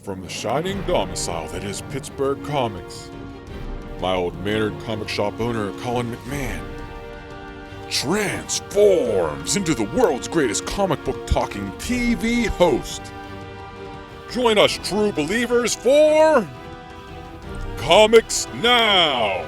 From the shining domicile that is Pittsburgh Comics, my old mannered comic shop owner, Colin McMahon, transforms into the world's greatest comic book talking TV host. Join us true believers for Comics Now!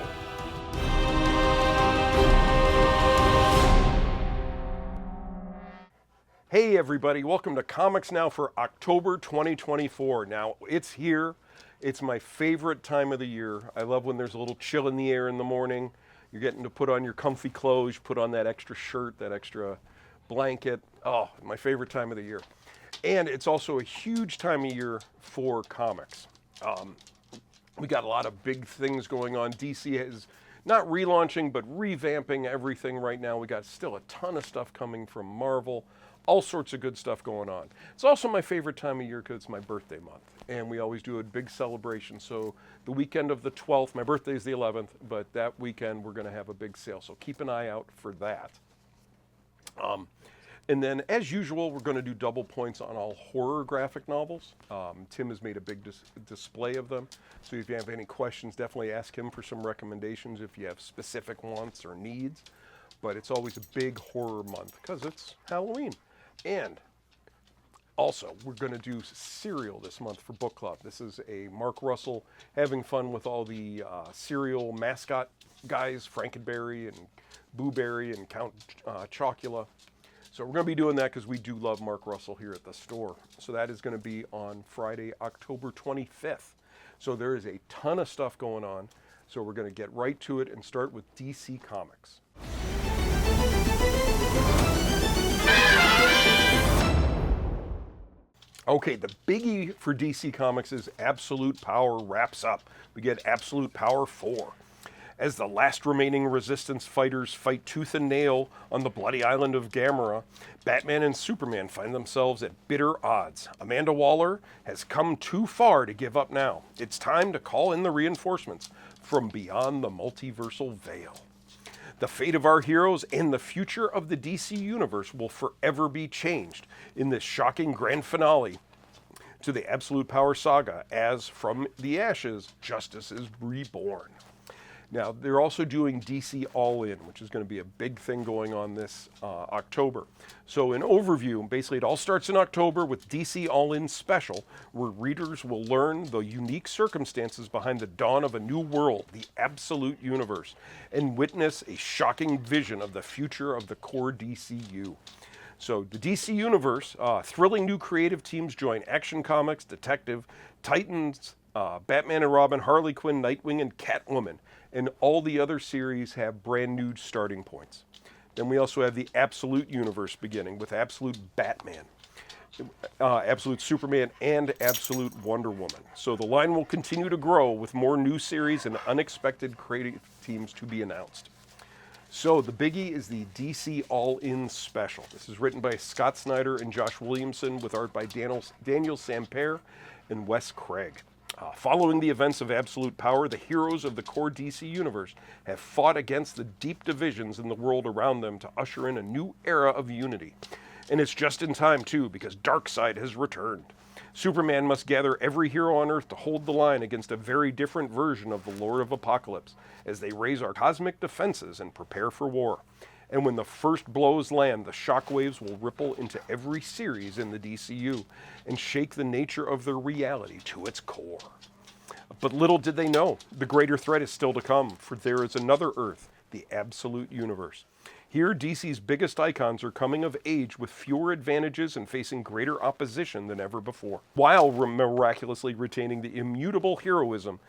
Hey everybody, welcome to Comics Now for October 2024. Now, it's here. It's my favorite time of the year. I love when there's a little chill in the air in the morning. You're getting to put on your comfy clothes, put on that extra shirt, that extra blanket. Oh, my favorite time of the year. And it's also a huge time of year for comics. We got a lot of big things going on. DC is not relaunching, but revamping everything right now. We got still a ton of stuff coming from Marvel. All sorts of good stuff going on. It's also my favorite time of year because it's my birthday month. And we always do a big celebration. So the weekend of the 12th, my birthday is the 11th, but that weekend we're going to have a big sale. So keep an eye out for that. And then, as usual, we're going to do double points on all horror graphic novels. Tim has made a big display of them. So if you have any questions, definitely ask him for some recommendations if you have specific wants or needs. But it's always a big horror month because it's Halloween. And also, we're going to do Serial this month for book club. This is a Mark Russell having fun with all the Serial mascot guys, Frankenberry and Boo Berry and Count Chocula. So we're going to be doing that because we do love Mark Russell here at the store. So that is going to be on Friday, October 25th. So there is a ton of stuff going on. So we're going to get right to it and start with DC Comics. Okay, the biggie for DC Comics is Absolute Power wraps up. We get Absolute Power 4. As the last remaining Resistance fighters fight tooth and nail on the bloody island of Gamera, Batman and Superman find themselves at bitter odds. Amanda Waller has come too far to give up now. It's time to call in the reinforcements from beyond the multiversal veil. The fate of our heroes and the future of the DC Universe will forever be changed in this shocking grand finale to the Absolute Power saga as, from the ashes, justice is reborn. Now, they're also doing DC All In, which is going to be a big thing going on this October. So, an overview, basically it all starts in October with DC All In Special, where readers will learn the unique circumstances behind the dawn of a new world, the Absolute Universe, and witness a shocking vision of the future of the core DCU. So, the DC Universe, thrilling new creative teams join Action Comics, Detective, Titans, Batman and Robin, Harley Quinn, Nightwing, and Catwoman. And all the other series have brand new starting points. Then we also have the Absolute Universe beginning with Absolute Batman, Absolute Superman, and Absolute Wonder Woman. So the line will continue to grow with more new series and unexpected creative teams to be announced. So the biggie is the DC All-In Special. This is written by Scott Snyder and Josh Williamson with art by Daniel Sampere and Wes Craig. Following the events of Absolute Power, the heroes of the core DC Universe have fought against the deep divisions in the world around them to usher in a new era of unity. And it's just in time, too, because Darkseid has returned. Superman must gather every hero on Earth to hold the line against a very different version of the Lord of Apocalypse as they raise our cosmic defenses and prepare for war. And when the first blows land, the shockwaves will ripple into every series in the DCU and shake the nature of their reality to its core. But little did they know, the greater threat is still to come, for there is another Earth, the Absolute Universe. Here, DC's biggest icons are coming of age with fewer advantages and facing greater opposition than ever before, while miraculously retaining the immutable heroism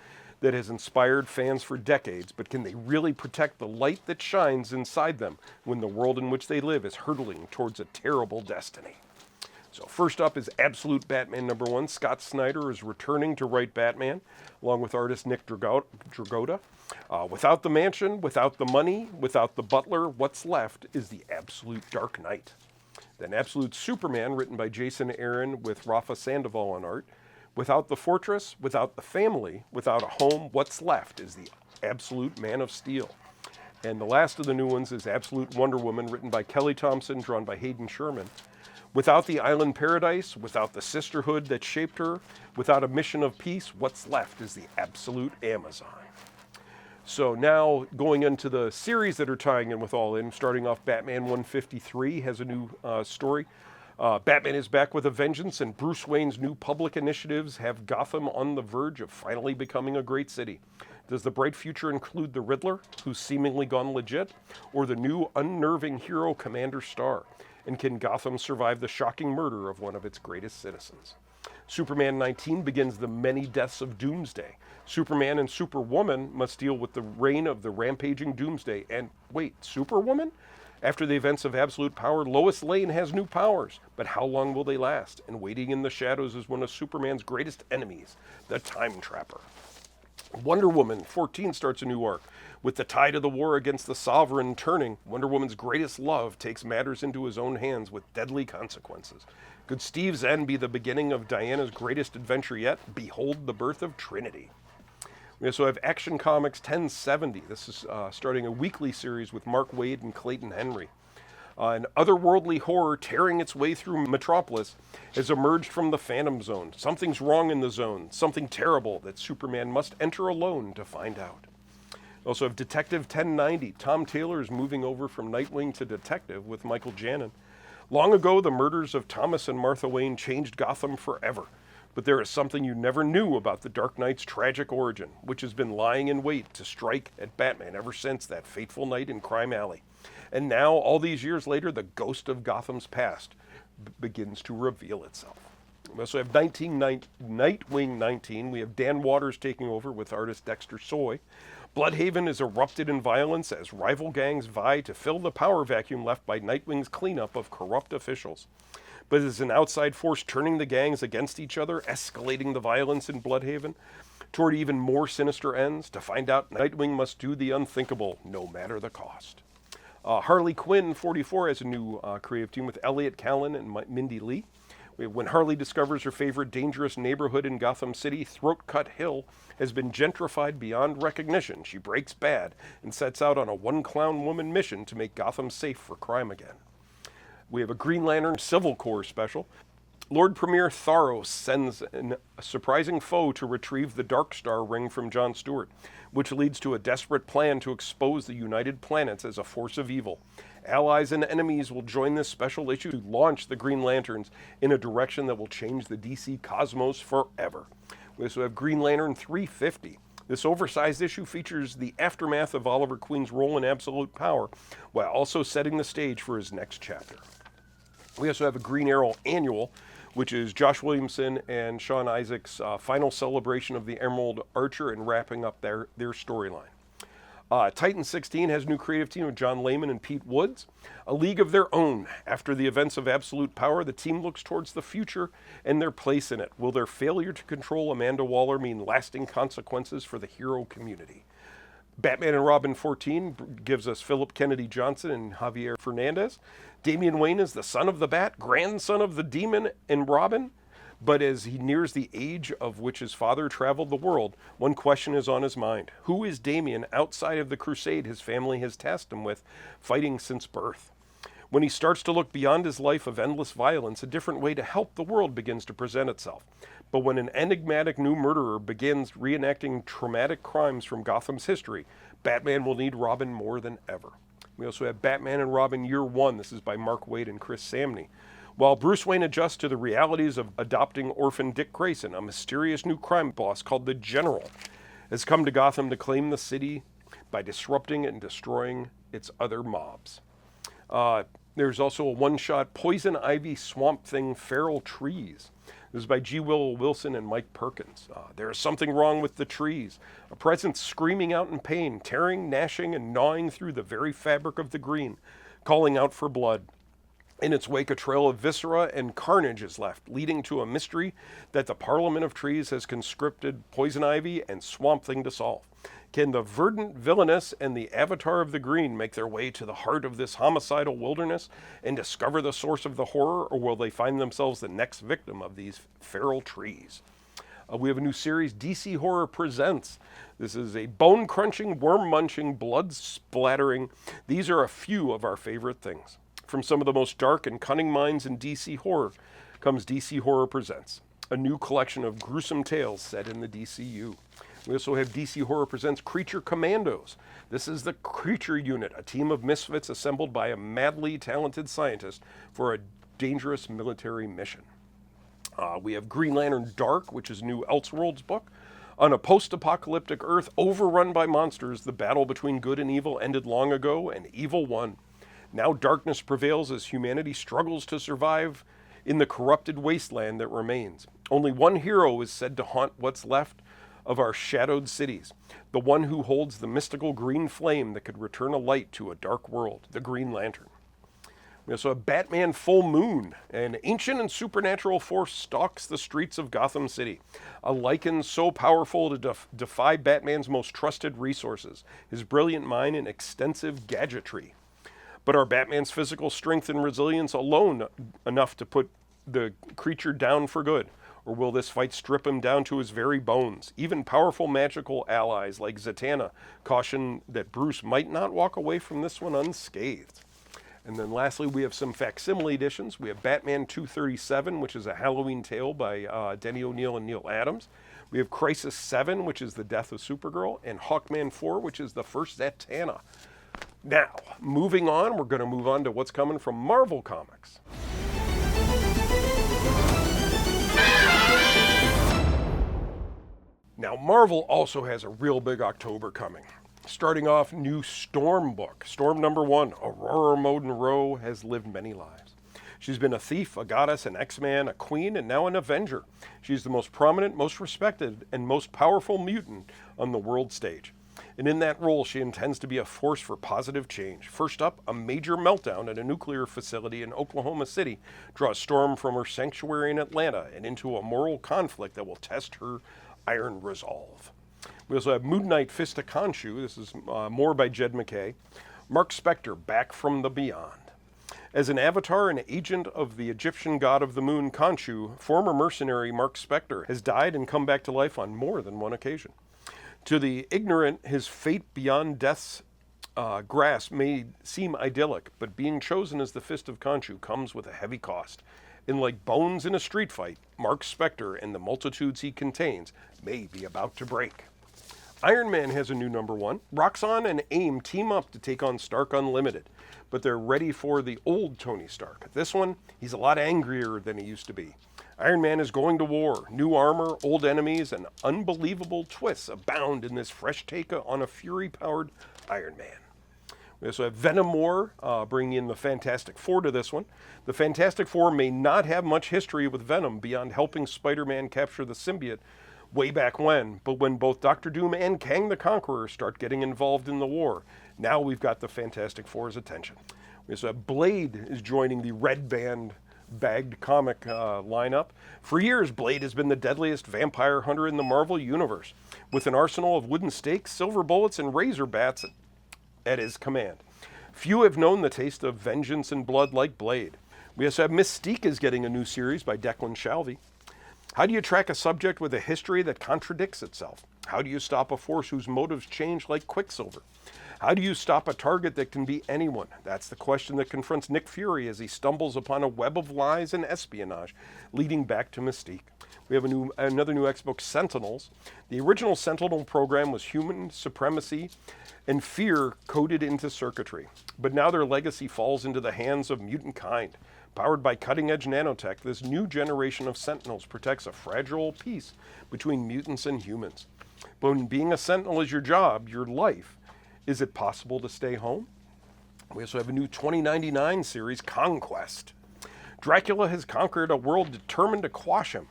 that has inspired fans for decades. But can they really protect the light that shines inside them when the world in which they live is hurtling towards a terrible destiny? So first up is Absolute Batman #1. Scott Snyder is returning to write Batman, along with artist Nick Dragotta. Without the mansion, without the money, without the butler, what's left is the absolute Dark Knight. Then Absolute Superman, written by Jason Aaron with Rafa Sandoval on art. Without the fortress, without the family, without a home, what's left is the Absolute Man of Steel. And the last of the new ones is Absolute Wonder Woman, written by Kelly Thompson, drawn by Hayden Sherman. Without the island paradise, without the sisterhood that shaped her, without a mission of peace, what's left is the absolute Amazon. So now going into the series that are tying in with All In, starting off Batman 153 has a new story. Batman is back with a vengeance, and Bruce Wayne's new public initiatives have Gotham on the verge of finally becoming a great city. Does the bright future include the Riddler, who's seemingly gone legit, or the new unnerving hero Commander Starr? And can Gotham survive the shocking murder of one of its greatest citizens? Superman 19 begins the many deaths of Doomsday. Superman and Superwoman must deal with the reign of the rampaging Doomsday. And wait, Superwoman? After the events of Absolute Power, Lois Lane has new powers. But how long will they last? And waiting in the shadows is one of Superman's greatest enemies, the Time Trapper. Wonder Woman 14 starts a new arc. With the tide of the war against the Sovereign turning, Wonder Woman's greatest love takes matters into his own hands with deadly consequences. Could Steve's end be the beginning of Diana's greatest adventure yet? Behold the birth of Trinity. We also have Action Comics 1070. This is starting a weekly series with Mark Waid and Clayton Henry. An otherworldly horror tearing its way through Metropolis has emerged from the Phantom Zone. Something's wrong in the zone, something terrible that Superman must enter alone to find out. We also have Detective 1090. Tom Taylor is moving over from Nightwing to Detective with Michael Janin. Long ago, the murders of Thomas and Martha Wayne changed Gotham forever. But there is something you never knew about the Dark Knight's tragic origin, which has been lying in wait to strike at Batman ever since that fateful night in Crime Alley. And now, all these years later, the ghost of Gotham's past begins to reveal itself. We also have Nightwing 19. We have Dan Waters taking over with artist Dexter Soy. Bloodhaven is erupted in violence as rival gangs vie to fill the power vacuum left by Nightwing's cleanup of corrupt officials. But is an outside force turning the gangs against each other, escalating the violence in Bloodhaven toward even more sinister ends? To find out, Nightwing must do the unthinkable, no matter the cost. Harley Quinn 44 has a new creative team with Elliot Callan and Mindy Lee. When Harley discovers her favorite dangerous neighborhood in Gotham City, Throat Cut Hill, has been gentrified beyond recognition, she breaks bad and sets out on a one-clown woman mission to make Gotham safe for crime again. We have a Green Lantern Civil Corps special. Lord Premier Tharos sends a surprising foe to retrieve the Dark Star ring from John Stewart, which leads to a desperate plan to expose the United Planets as a force of evil. Allies and enemies will join this special issue to launch the Green Lanterns in a direction that will change the DC cosmos forever. We also have Green Lantern 350. This oversized issue features the aftermath of Oliver Queen's role in Absolute Power, while also setting the stage for his next chapter. We also have a Green Arrow Annual, which is Josh Williamson and Sean Isaac's final celebration of the Emerald Archer and wrapping up their storyline. Titan 16 has a new creative team of John Layman and Pete Woods. A league of their own. After the events of Absolute Power, the team looks towards the future and their place in it. Will their failure to control Amanda Waller mean lasting consequences for the hero community? Batman and Robin 14 gives us Philip Kennedy Johnson and Javier Fernandez. Damian Wayne is the son of the Bat, grandson of the Demon and Robin. But as he nears the age of which his father traveled the world, one question is on his mind. Who is Damian outside of the crusade his family has tasked him with, fighting since birth? When he starts to look beyond his life of endless violence, a different way to help the world begins to present itself. But when an enigmatic new murderer begins reenacting traumatic crimes from Gotham's history, Batman will need Robin more than ever. We also have Batman and Robin Year One. This is by Mark Waid and Chris Samney. While Bruce Wayne adjusts to the realities of adopting orphan Dick Grayson, a mysterious new crime boss called the General has come to Gotham to claim the city by disrupting and destroying its other mobs. There's also a one-shot Poison Ivy Swamp Thing Feral Trees. This is by G. Willow Wilson and Mike Perkins. There is something wrong with the trees. A presence screaming out in pain, tearing, gnashing, and gnawing through the very fabric of the green, calling out for blood. In its wake, a trail of viscera and carnage is left, leading to a mystery that the Parliament of Trees has conscripted Poison Ivy and Swamp Thing to solve. Can the verdant villainess and the Avatar of the Green make their way to the heart of this homicidal wilderness and discover the source of the horror, or will they find themselves the next victim of these feral trees? We have a new series, DC Horror Presents. This is a bone-crunching, worm-munching, blood-splattering. These are a few of our favorite things. From some of the most dark and cunning minds in DC horror comes DC Horror Presents, a new collection of gruesome tales set in the DCU. We also have DC Horror Presents Creature Commandos. This is the Creature Unit, a team of misfits assembled by a madly talented scientist for a dangerous military mission. We have Green Lantern Dark, which is a new Elseworlds book. On a post-apocalyptic Earth overrun by monsters, the battle between good and evil ended long ago, and evil won. Now darkness prevails as humanity struggles to survive in the corrupted wasteland that remains. Only one hero is said to haunt what's left of our shadowed cities, the one who holds the mystical green flame that could return a light to a dark world, the Green Lantern. We also have Batman Full Moon. An ancient and supernatural force stalks the streets of Gotham City. A lichen so powerful to defy Batman's most trusted resources, his brilliant mind and extensive gadgetry. But are Batman's physical strength and resilience alone enough to put the creature down for good? Or will this fight strip him down to his very bones? Even powerful magical allies like Zatanna caution that Bruce might not walk away from this one unscathed. And then lastly, we have some facsimile editions. We have Batman 237, which is a Halloween tale by Denny O'Neil and Neil Adams. We have Crisis 7, which is the death of Supergirl, and Hawkman 4, which is the first Zatanna. Now, moving on, we're going to move on to what's coming from Marvel Comics. Now, Marvel also has a real big October coming. Starting off, new Storm book. Storm number 1, Aurora Monroe has lived many lives. She's been a thief, a goddess, an X-Man, a queen, and now an Avenger. She's the most prominent, most respected, and most powerful mutant on the world stage. And in that role, she intends to be a force for positive change. First up, a major meltdown at a nuclear facility in Oklahoma City draws Storm from her sanctuary in Atlanta and into a moral conflict that will test her iron resolve. We also have Moon Knight Fist of Khonshu. This is more by Jed MacKay. Mark Spector, back from the beyond. As an avatar and agent of the Egyptian god of the moon, Khonshu, former mercenary Mark Spector has died and come back to life on more than one occasion. To the ignorant, his fate beyond death's grasp may seem idyllic, but being chosen as the Fist of Khonshu comes with a heavy cost. And like bones in a street fight, Mark Spector and the multitudes he contains may be about to break. Iron Man has a new number 1. Roxxon and AIM team up to take on Stark Unlimited, but they're ready for the old Tony Stark. This one, he's a lot angrier than he used to be. Iron Man is going to war. New armor, old enemies, and unbelievable twists abound in this fresh take on a Fury-powered Iron Man. We also have Venom War, bringing in the Fantastic Four to this one. The Fantastic Four may not have much history with Venom beyond helping Spider-Man capture the symbiote way back when, but when both Doctor Doom and Kang the Conqueror start getting involved in the war, now we've got the Fantastic Four's attention. We also have Blade is joining the Red Band bagged comic lineup. For years, Blade has been the deadliest vampire hunter in the Marvel Universe, with an arsenal of wooden stakes, silver bullets, and razor bats at his command. Few have known the taste of vengeance and blood like Blade. We also have Mystique is getting a new series by Declan Shalvey. How do you track a subject with a history that contradicts itself? How do you stop a force whose motives change like Quicksilver? How do you stop a target that can be anyone? That's the question that confronts Nick Fury as he stumbles upon a web of lies and espionage leading back to Mystique. We have another new X-book, Sentinels. The original Sentinel program was human supremacy and fear coded into circuitry. But now their legacy falls into the hands of mutant kind. Powered by cutting-edge nanotech, this new generation of Sentinels protects a fragile peace between mutants and humans. But when being a Sentinel is your job, your life, is it possible to stay home? We also have a new 2099 series, Conquest. Dracula has conquered a world determined to quash him.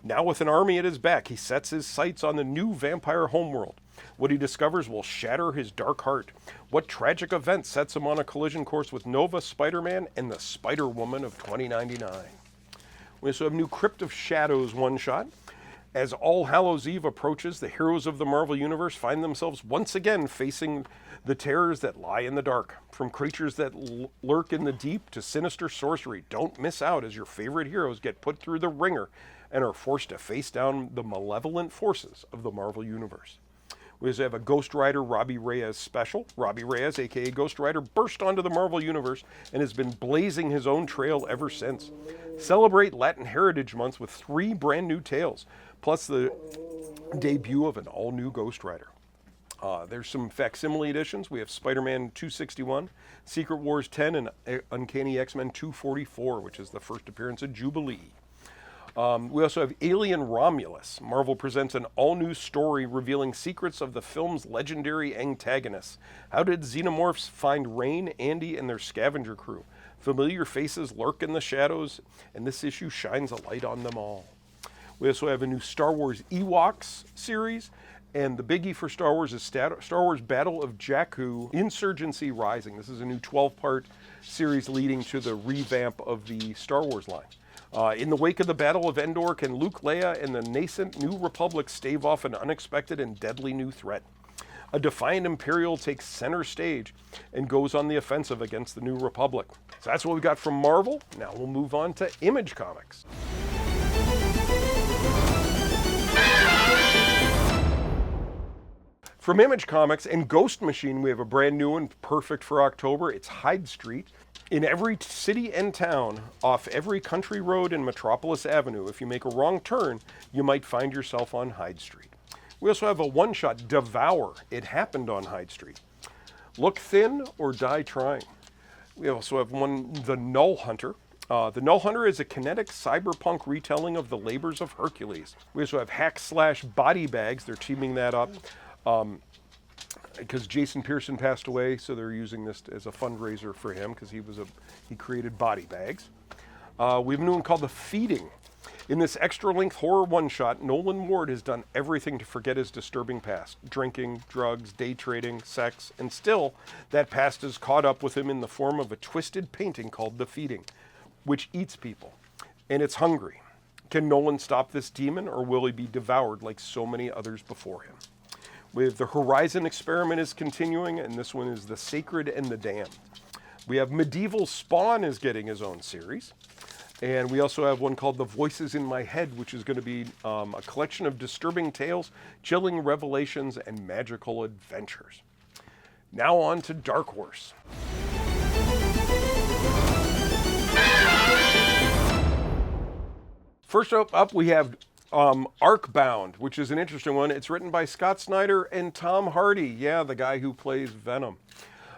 Now with an army at his back, he sets his sights on the new vampire homeworld. What he discovers will shatter his dark heart. What tragic event sets him on a collision course with Nova, Spider-Man, and the Spider-Woman of 2099? We also have new Crypt of Shadows one-shot. As All Hallows Eve approaches, the heroes of the Marvel Universe find themselves once again facing the terrors that lie in the dark. From creatures that lurk in the deep to sinister sorcery, don't miss out as your favorite heroes get put through the ringer and are forced to face down the malevolent forces of the Marvel Universe. We also have a Ghost Rider Robbie Reyes special. Robbie Reyes, aka Ghost Rider, burst onto the Marvel Universe and has been blazing his own trail ever since. Celebrate Latin Heritage Month with 3 brand new tales, plus the debut of an all-new Ghost Rider. There's some facsimile editions. We have Spider-Man 261, Secret Wars 10, and Uncanny X-Men 244, which is the first appearance of Jubilee. We also have Alien Romulus. Marvel presents an all-new story revealing secrets of the film's legendary antagonists. How did xenomorphs find Rain, Andy, and their scavenger crew? Familiar faces lurk in the shadows, and this issue shines a light on them all. We also have a new Star Wars Ewoks series, and the biggie for Star Wars is Star Wars Battle of Jakku, Insurgency Rising. This is a new 12-part series leading to the revamp of the Star Wars line. In the wake of the Battle of Endor, can Luke, Leia, and the nascent New Republic stave off an unexpected and deadly new threat? A defiant Imperial takes center stage and goes on the offensive against the New Republic. So that's what we got from Marvel. Now we'll move on to Image Comics. From Image Comics and Ghost Machine, we have a brand new one, perfect for October. It's Hyde Street. In every city and town, off every country road and Metropolis Avenue, if you make a wrong turn, you might find yourself on Hyde Street. We also have a one-shot, Devour. It happened on Hyde Street. Look thin or die trying. We also have one, The Null Hunter. The Null Hunter is a kinetic cyberpunk retelling of the labors of Hercules. We also have Hack Slash Body Bags. They're teaming that up because Jason Pearson passed away, so they're using this as a fundraiser for him because he created body bags. We have a new one called The Feeding. In this extra-length horror one-shot, Nolan Ward has done everything to forget his disturbing past. Drinking, drugs, day trading, sex, and still, that past is caught up with him in the form of a twisted painting called The Feeding, which eats people, and it's hungry. Can Nolan stop this demon, or will he be devoured like so many others before him? With the Horizon Experiment is continuing, and this one is The Sacred and the Damned. We have Medieval Spawn is getting his own series. And we also have one called The Voices in My Head, which is going to be a collection of disturbing tales, chilling revelations, and magical adventures. Now on to Dark Horse. First up we have Arcbound, which is an interesting one. It's written by Scott Snyder and Tom Hardy. Yeah, the guy who plays Venom.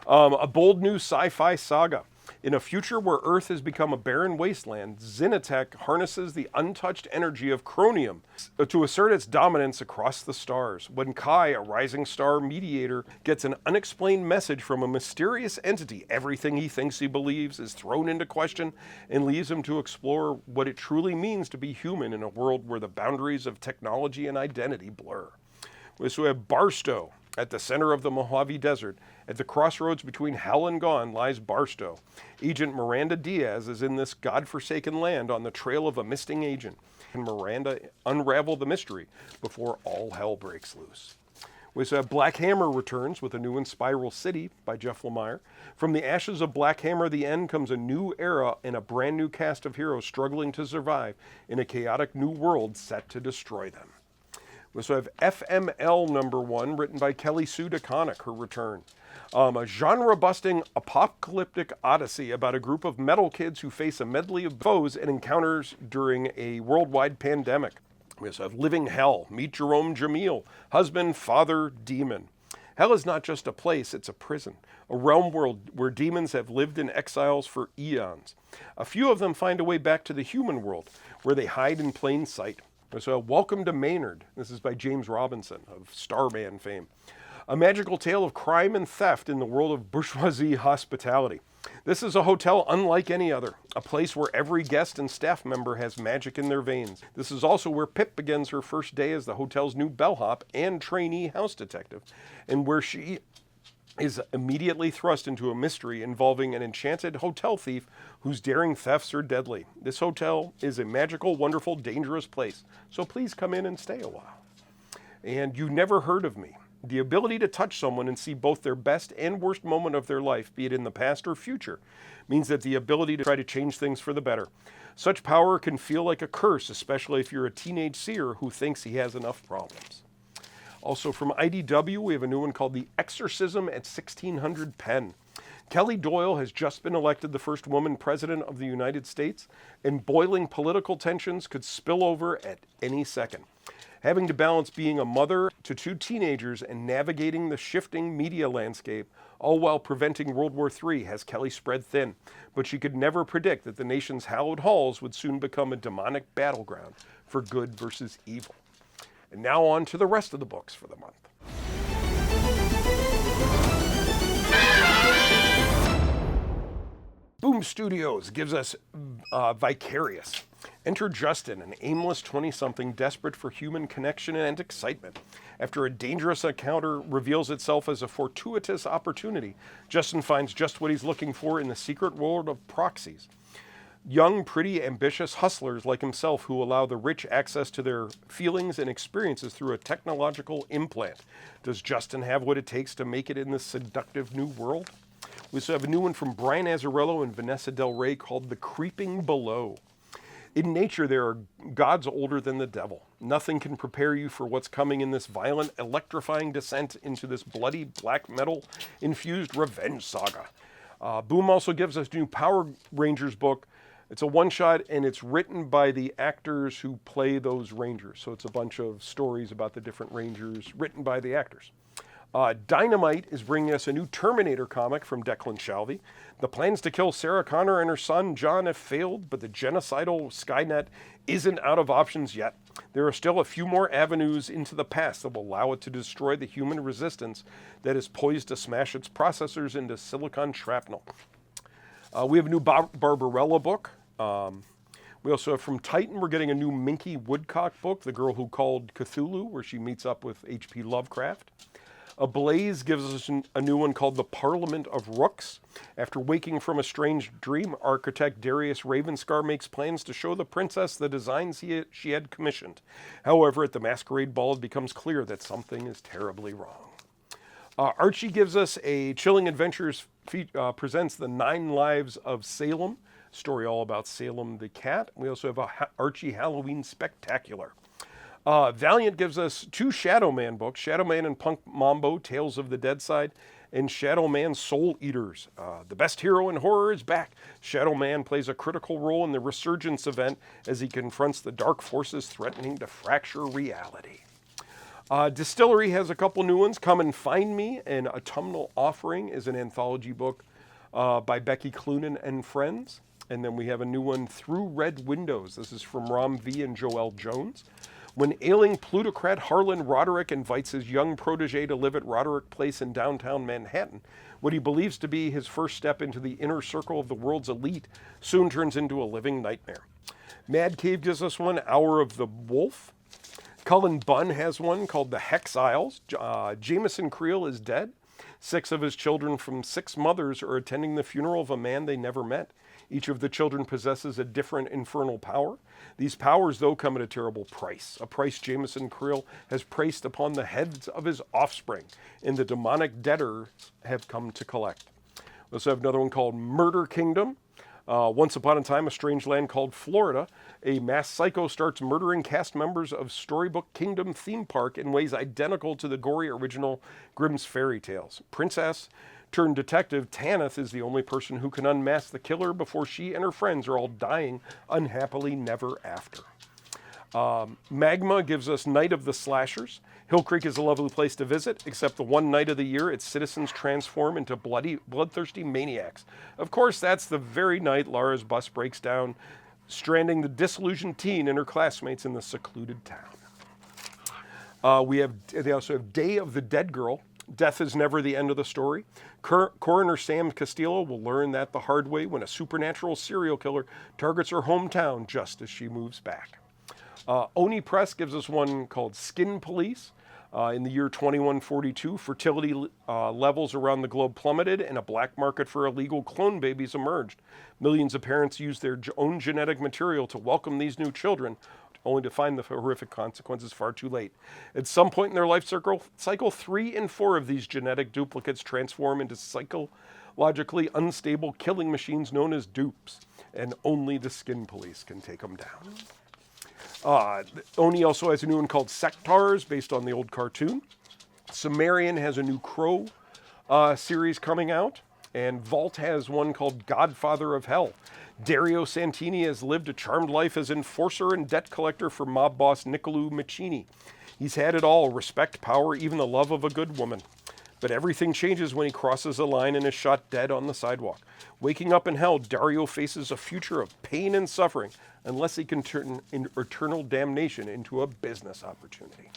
A bold new sci-fi saga. In a future where Earth has become a barren wasteland, Xenotech harnesses the untouched energy of chromium to assert its dominance across the stars. When Kai, a rising star mediator, gets an unexplained message from a mysterious entity, everything he thinks he believes is thrown into question and leaves him to explore what it truly means to be human in a world where the boundaries of technology and identity blur. We also have Barstow. At the center of the Mojave Desert, at the crossroads between hell and gone, lies Barstow. Agent Miranda Diaz is in this godforsaken land on the trail of a missing agent. Can Miranda unravel the mystery before all hell breaks loose? We also have Black Hammer returns with a new one, Spiral City, by Jeff Lemire. From the ashes of Black Hammer, the end, comes a new era and a brand new cast of heroes struggling to survive in a chaotic new world set to destroy them. We also have FML #1, written by Kelly Sue DeConnick, her return. A genre-busting apocalyptic odyssey about a group of metal kids who face a medley of foes and encounters during a worldwide pandemic. We also have Living Hell. Meet Jerome Jamil, husband, father, demon. Hell is not just a place, it's a prison, a realm world where demons have lived in exiles for eons. A few of them find a way back to the human world, where they hide in plain sight. So Welcome to Maynard. This is by James Robinson of Starman fame. A magical tale of crime and theft in the world of bourgeoisie hospitality. This is a hotel unlike any other, a place where every guest and staff member has magic in their veins. This is also where Pip begins her first day as the hotel's new bellhop and trainee house detective, and where she is immediately thrust into a mystery involving an enchanted hotel thief whose daring thefts are deadly. This hotel is a magical, wonderful, dangerous place, so please come in and stay a while. And You Never Heard of Me. The ability to touch someone and see both their best and worst moment of their life, be it in the past or future, means that the ability to try to change things for the better. Such power can feel like a curse, especially if you're a teenage seer who thinks he has enough problems. Also from IDW, we have a new one called The Exorcism at 1600 Penn. Kelly Doyle has just been elected the first woman president of the United States, and boiling political tensions could spill over at any second. Having to balance being a mother to two teenagers and navigating the shifting media landscape, all while preventing World War III, has Kelly spread thin. But she could never predict that the nation's hallowed halls would soon become a demonic battleground for good versus evil. And now on to the rest of the books for the month. Boom Studios gives us Vicarious. Enter Justin, an aimless 20-something desperate for human connection and excitement. After a dangerous encounter reveals itself as a fortuitous opportunity, Justin finds just what he's looking for in the secret world of proxies. Young, pretty, ambitious hustlers like himself who allow the rich access to their feelings and experiences through a technological implant. Does Justin have what it takes to make it in this seductive new world? We also have a new one from Brian Azzarello and Vanessa Del Rey called The Creeping Below. In nature, there are gods older than the devil. Nothing can prepare you for what's coming in this violent, electrifying descent into this bloody, black metal-infused revenge saga. Boom also gives us a new Power Rangers book. It's a one-shot, and it's written by the actors who play those Rangers. So it's a bunch of stories about the different Rangers written by the actors. Dynamite is bringing us a new Terminator comic from Declan Shalvey. The plans to kill Sarah Connor and her son John have failed, but the genocidal Skynet isn't out of options yet. There are still a few more avenues into the past that will allow it to destroy the human resistance that is poised to smash its processors into silicon shrapnel. We have a new Barbarella book. We also have from Titan, we're getting a new Minky Woodcock book, The Girl Who Called Cthulhu, where she meets up with H.P. Lovecraft. Ablaze gives us a new one called The Parliament of Rooks. After waking from a strange dream, architect Darius Ravenscar makes plans to show the princess the designs she had commissioned. However, at the masquerade ball, it becomes clear that something is terribly wrong. Archie gives us a Chilling Adventures presents The 9 Lives of Salem, story all about Salem the cat. We also have a Archie Halloween Spectacular. Valiant gives us 2 Shadow Man books, Shadow Man and Punk Mambo, Tales of the Dead Side, and Shadow Man Soul Eaters. The best hero in horror is back. Shadow Man plays a critical role in the Resurgence event as he confronts the dark forces threatening to fracture reality. Distillery has a couple new ones. Come and Find Me, and Autumnal Offering is an anthology book by Becky Cloonan and friends. And then we have a new one, Through Red Windows. This is from Ram V and Joelle Jones. When ailing plutocrat Harlan Roderick invites his young protege to live at Roderick Place in downtown Manhattan, what he believes to be his first step into the inner circle of the world's elite soon turns into a living nightmare. Mad Cave gives us one, Hour of the Wolf. Cullen Bunn has one called The Hex Isles. Jameson Creel is dead. 6 of his children from 6 mothers are attending the funeral of a man they never met. Each of the children possesses a different infernal power. These powers, though, come at a terrible price, a price Jameson Creel has placed upon the heads of his offspring, and the demonic debtors have come to collect. We also have another one called Murder Kingdom. Once upon a time, a strange land called Florida, a mass psycho starts murdering cast members of Storybook Kingdom theme park in ways identical to the gory original Grimm's fairy tales. Princess turned detective Tanith is the only person who can unmask the killer before she and her friends are all dying unhappily never after. Magma gives us Night of the Slashers. Hill Creek is a lovely place to visit, except the one night of the year its citizens transform into bloodthirsty maniacs. Of course, that's the very night Lara's bus breaks down, stranding the disillusioned teen and her classmates in the secluded town. They also have Day of the Dead Girl. Death is never the end of the story. Coroner Sam Castillo will learn that the hard way when a supernatural serial killer targets her hometown just as she moves back. Oni Press gives us one called Skin Police. In the year 2142, fertility levels around the globe plummeted and a black market for illegal clone babies emerged. Millions of parents used their own genetic material to welcome these new children, only to find the horrific consequences far too late. At some point in their life cycle 3 and 4 of these genetic duplicates transform into psychologically unstable killing machines known as dupes, and only the Skin Police can take them down. Oni also has a new one called Sectars, based on the old cartoon. Sumerian has a new Crow series coming out. And Vault has one called Godfather of Hell. Dario Santini has lived a charmed life as enforcer and debt collector for mob boss Niccolo Mancini. He's had it all: respect, power, even the love of a good woman. But everything changes when he crosses a line and is shot dead on the sidewalk. Waking up in hell, Dario faces a future of pain and suffering unless he can turn eternal damnation into a business opportunity.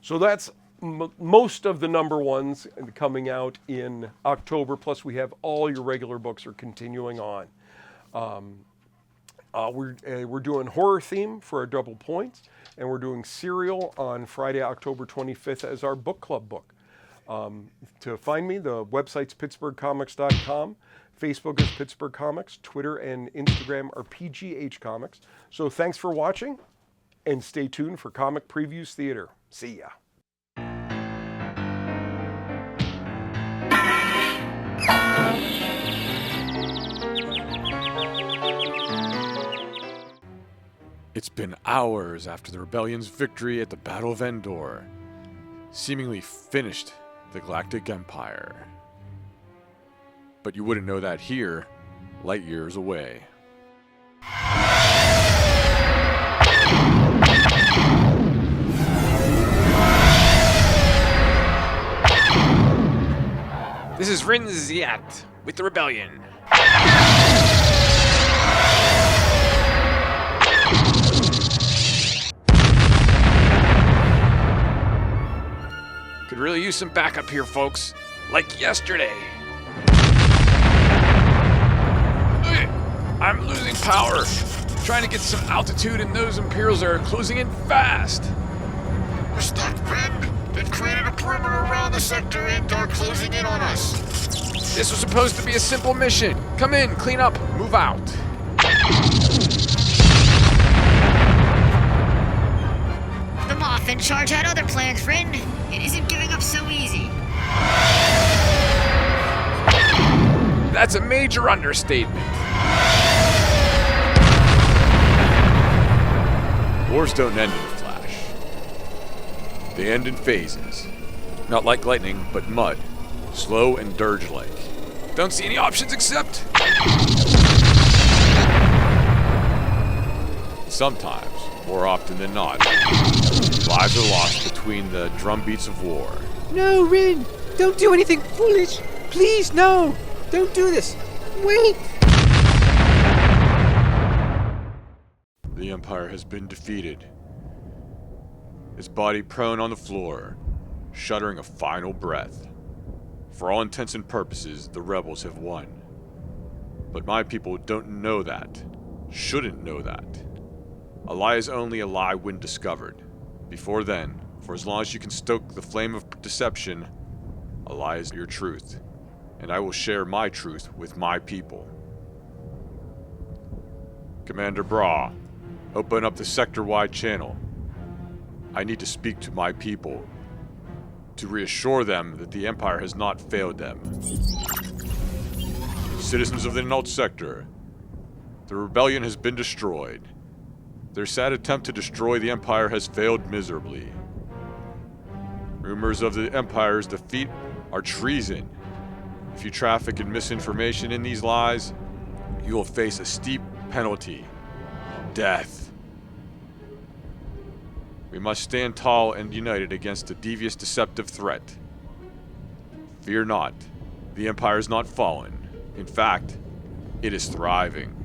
So that's most of the number ones coming out in October. Plus, we have all your regular books are continuing on. We're doing horror theme for our double points, and we're doing Serial on Friday, October 25th as our book club book. To find me, the website's pittsburghcomics.com. Facebook is Pittsburgh Comics. Twitter and Instagram are PGH Comics. So thanks for watching, and stay tuned for Comic Previews Theater. See ya. It's been hours after the rebellion's victory at the Battle of Endor, seemingly finished the Galactic Empire. But you wouldn't know that here, light years away. This is Rin Ziat with the Rebellion. Could really use some backup here, folks. Like yesterday. I'm losing power. Trying to get some altitude, and those Imperials are closing in fast. We're stuck, Ren. They've created a perimeter around the sector and are closing in on us. This was supposed to be a simple mission. Come in, clean up, move out. The Moth in charge had other plans, Rin. It isn't giving up so easy. That's a major understatement. Wars don't end in a flash. They end in phases. Not like lightning, but mud. Slow and dirge-like. Don't see any options except... Sometimes, more often than not, lives are lost between the drumbeats of war. No, Rin! Don't do anything foolish! Please, no! Don't do this! Wait! The Empire has been defeated. His body prone on the floor, shuddering a final breath. For all intents and purposes, the rebels have won. But my people don't know that. Shouldn't know that. A lie is only a lie when discovered. Before then, for as long as you can stoke the flame of deception, a lie is your truth. And I will share my truth with my people. Commander Bra, open up the sector-wide channel. I need to speak to my people, to reassure them that the Empire has not failed them. Citizens of the Null Sector, the rebellion has been destroyed. Their sad attempt to destroy the Empire has failed miserably. Rumors of the Empire's defeat are treason. If you traffic in misinformation in these lies, you will face a steep penalty: death. We must stand tall and united against a devious, deceptive threat. Fear not, the Empire is not fallen. In fact, it is thriving.